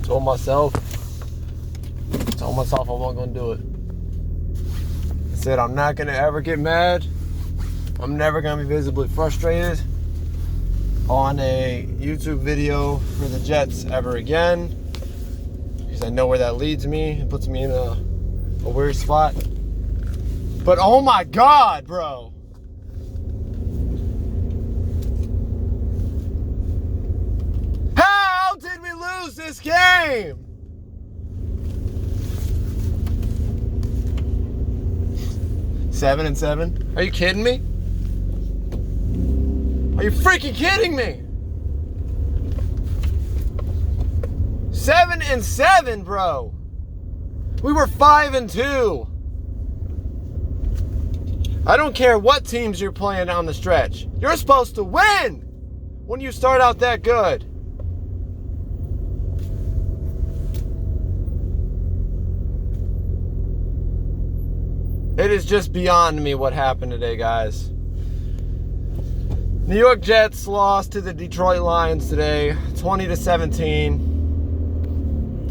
Told myself I wasn't going to do it. I said I'm not going to ever get mad. I'm never going to be visibly frustrated on a YouTube video for the Jets ever again. Because I know where that leads me. It puts me in a weird spot. But oh my God, bro. How did we lose this game? Seven and 7? Are you kidding me? Are you freaking kidding me? 7 and 7, bro. We were 5 and 2. I don't care what teams you're playing down the stretch. You're supposed to win when you start out that good. It is just beyond me what happened today, guys. New York Jets lost to the Detroit Lions today, 20-17.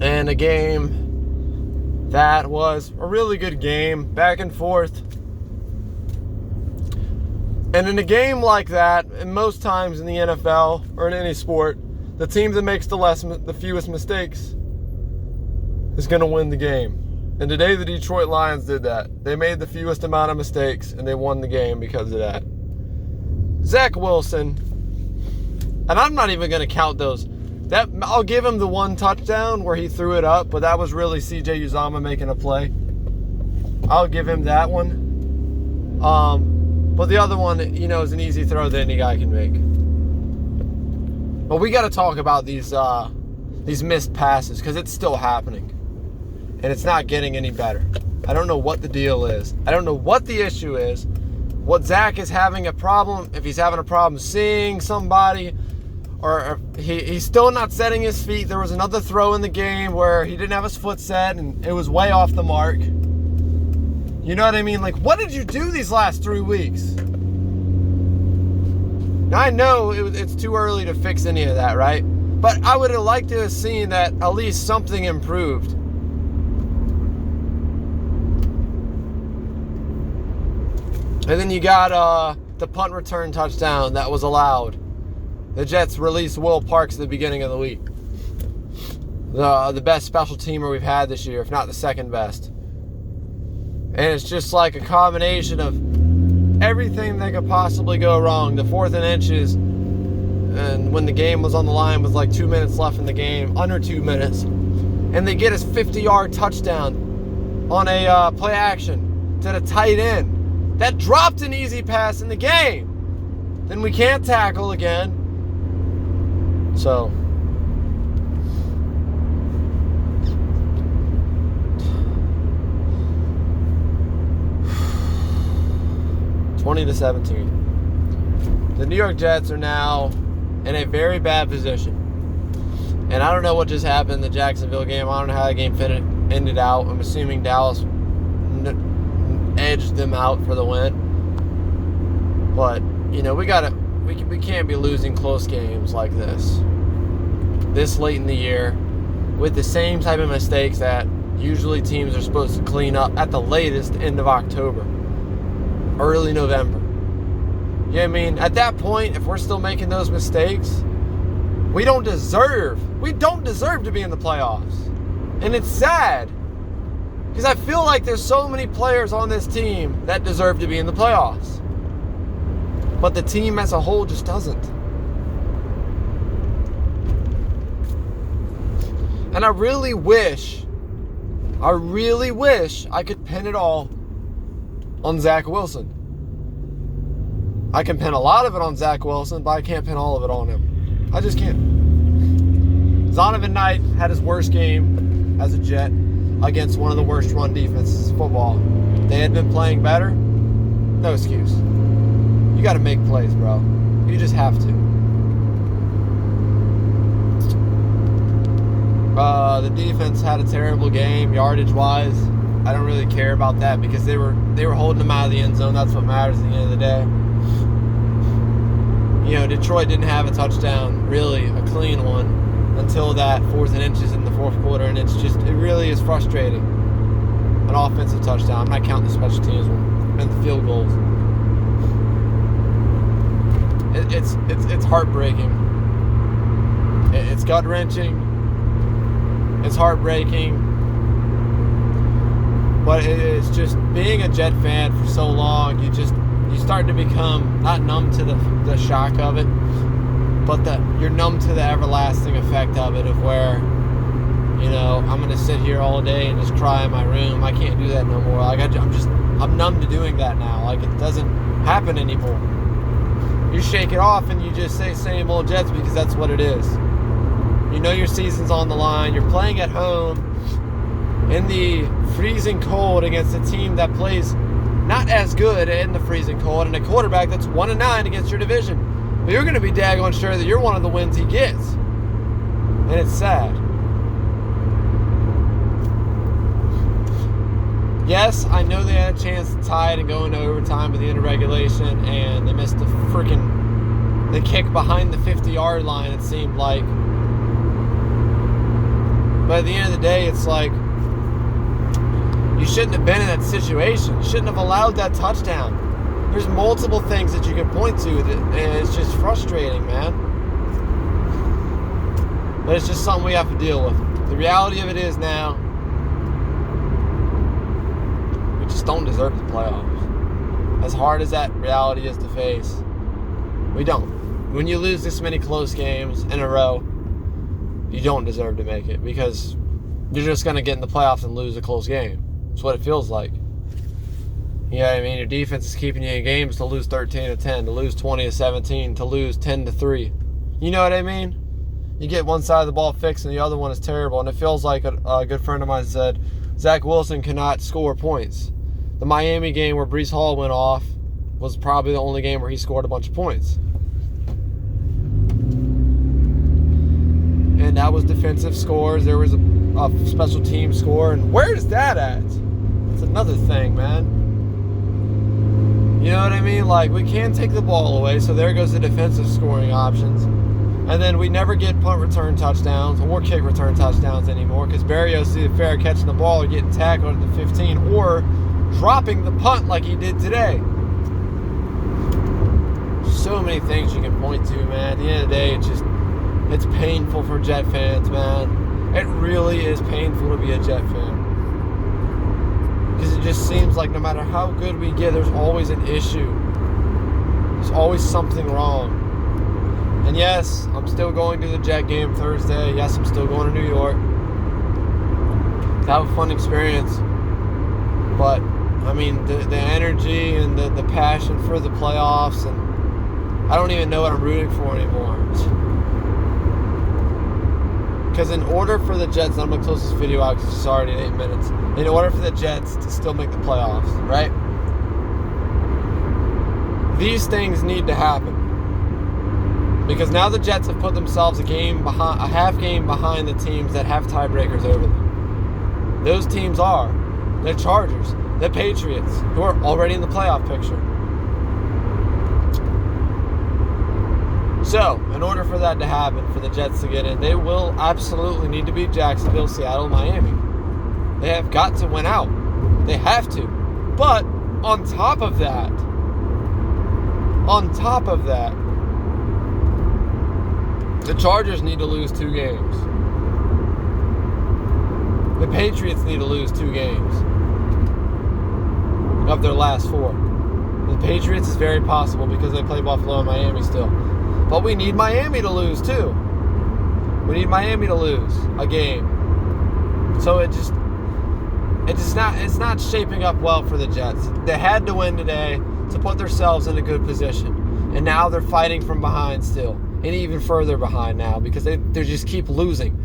And a game that was a really good game, back and forth. And in a game like that, and most times in the NFL or in any sport, the team that makes the fewest mistakes is going to win the game. And today the Detroit Lions did that. They made the fewest amount of mistakes, and they won the game because of that. Zach Wilson, and I'm not even going to count those. I'll give him the one touchdown where he threw it up, but that was really C.J. Uzomah making a play. I'll give him that one. But the other one, is an easy throw that any guy can make. But we got to talk about these missed passes because it's still happening. And it's not getting any better. I don't know what the deal is. I don't know what the issue is. What Zach is having a problem, if he's having a problem seeing somebody, or he's still not setting his feet. There was another throw in the game where he didn't have his foot set and it was way off the mark. You know what I mean? Like, what did you do these last 3 weeks? Now, I know it's too early to fix any of that, right? But I would have liked to have seen that at least something improved. And then you got the punt return touchdown that was allowed. The Jets released Will Parks at the beginning of the week. The best special teamer we've had this year, if not the second best. And it's just like a combination of everything that could possibly go wrong. The 4th and inches, and when the game was on the line with like 2 minutes left in the game, under 2 minutes. And they get his 50-yard touchdown on a play action to the tight end. That dropped an easy pass in the game. Then we can't tackle again. So, (20-17). The New York Jets are now in a very bad position. And I don't know what just happened in the Jacksonville game. I don't know how the game ended out. I'm assuming Dallas edged them out for the win. But, we can't be losing close games like this late in the year with the same type of mistakes that usually teams are supposed to clean up at the latest end of October, early November. You know what I mean? At that point, if we're still making those mistakes, we don't deserve to be in the playoffs. And it's sad. Because I feel like there's so many players on this team that deserve to be in the playoffs. But the team as a whole just doesn't. And I really wish I could pin it all on Zach Wilson. I can pin a lot of it on Zach Wilson, but I can't pin all of it on him. I just can't. Zonovan Knight had his worst game as a Jet against one of the worst run defenses in football. They had been playing better. No excuse. You got to make plays, bro. You just have to. The defense had a terrible game, yardage-wise. I don't really care about that because they were holding them out of the end zone. That's what matters at the end of the day. Detroit didn't have a touchdown, really, a clean one. until that 4th and inches in the fourth quarter, and it really is frustrating. An offensive touchdown. I'm not counting the special teams and the field goals. It's heartbreaking. It's gut-wrenching. It's heartbreaking. But it's just being a Jet fan for so long, you start to become not numb to the shock of it, but you're numb to the everlasting effect of it, of where, I'm going to sit here all day and just cry in my room. I can't do that no more. Like I'm numb to doing that now. Like it doesn't happen anymore. You shake it off and you just say same old Jets because that's what it is. Your season's on the line. You're playing at home in the freezing cold against a team that plays not as good in the freezing cold, and a quarterback that's 1-9 against your division. But you're going to be daggone sure that you're one of the wins he gets. And it's sad. Yes, I know they had a chance to tie it and go into overtime at the end of regulation, and they missed the kick behind the 50-yard line, it seemed like. But at the end of the day, it's like, you shouldn't have been in that situation. You shouldn't have allowed that touchdown. There's multiple things that you can point to, and it's just frustrating, man. But it's just something we have to deal with. The reality of it is now, we just don't deserve the playoffs. As hard as that reality is to face, we don't. When you lose this many close games in a row, you don't deserve to make it, because you're just going to get in the playoffs and lose a close game. That's what it feels like. You know what I mean? Your defense is keeping you in games to lose 13-10, to lose 20-17, to lose 10-3. You know what I mean? You get one side of the ball fixed and the other one is terrible, and it feels like a good friend of mine said, Zach Wilson cannot score points. The Miami game where Breece Hall went off was probably the only game where he scored a bunch of points. And that was defensive scores. There was a special team score. And where's that at? That's another thing, man. You know what I mean? Like, we can take the ball away, so there goes the defensive scoring options. And then we never get punt return touchdowns or kick return touchdowns anymore, because Berrios is either fair catching the ball or getting tackled at the 15 or dropping the punt like he did today. So many things you can point to, man. At the end of the day, it's painful for Jet fans, man. It really is painful to be a Jet fan. Because it just seems like no matter how good we get, there's always an issue. There's always something wrong. And yes, I'm still going to the Jet game Thursday. Yes, I'm still going to New York to have a fun experience. But, I mean, the energy and the passion for the playoffs, and I don't even know what I'm rooting for anymore. Because in order for the Jets, I'm going to close this video out because it's already 8 minutes. In order for the Jets to still make the playoffs, right? These things need to happen. Because now the Jets have put themselves a half game behind the teams that have tiebreakers over them. Those teams are the Chargers, the Patriots, who are already in the playoff picture. So, in order for that to happen, for the Jets to get in, they will absolutely need to beat Jacksonville, Seattle, Miami. They have got to win out. They have to. But, on top of that, the Chargers need to lose 2 games. The Patriots need to lose 2 games of their last 4. The Patriots is very possible because they play Buffalo and Miami still. But we need Miami to lose too. We need Miami to lose a game. So it's not shaping up well for the Jets. They had to win today to put themselves in a good position. And now they're fighting from behind still. And even further behind now because they just keep losing.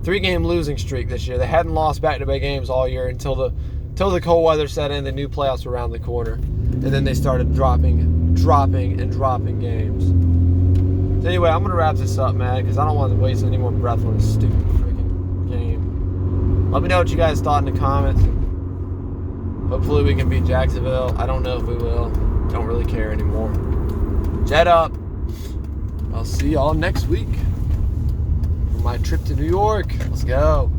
3-game losing streak this year. They hadn't lost back-to-back games all year until the cold weather set in. The new playoffs were around the corner. And then they started dropping games. So anyway, I'm going to wrap this up, man, because I don't want to waste any more breath on this stupid freaking game. Let me know what you guys thought in the comments. Hopefully we can beat Jacksonville. I don't know if we will. Don't really care anymore. Jet up. I'll see y'all next week. my trip to New York. Let's go.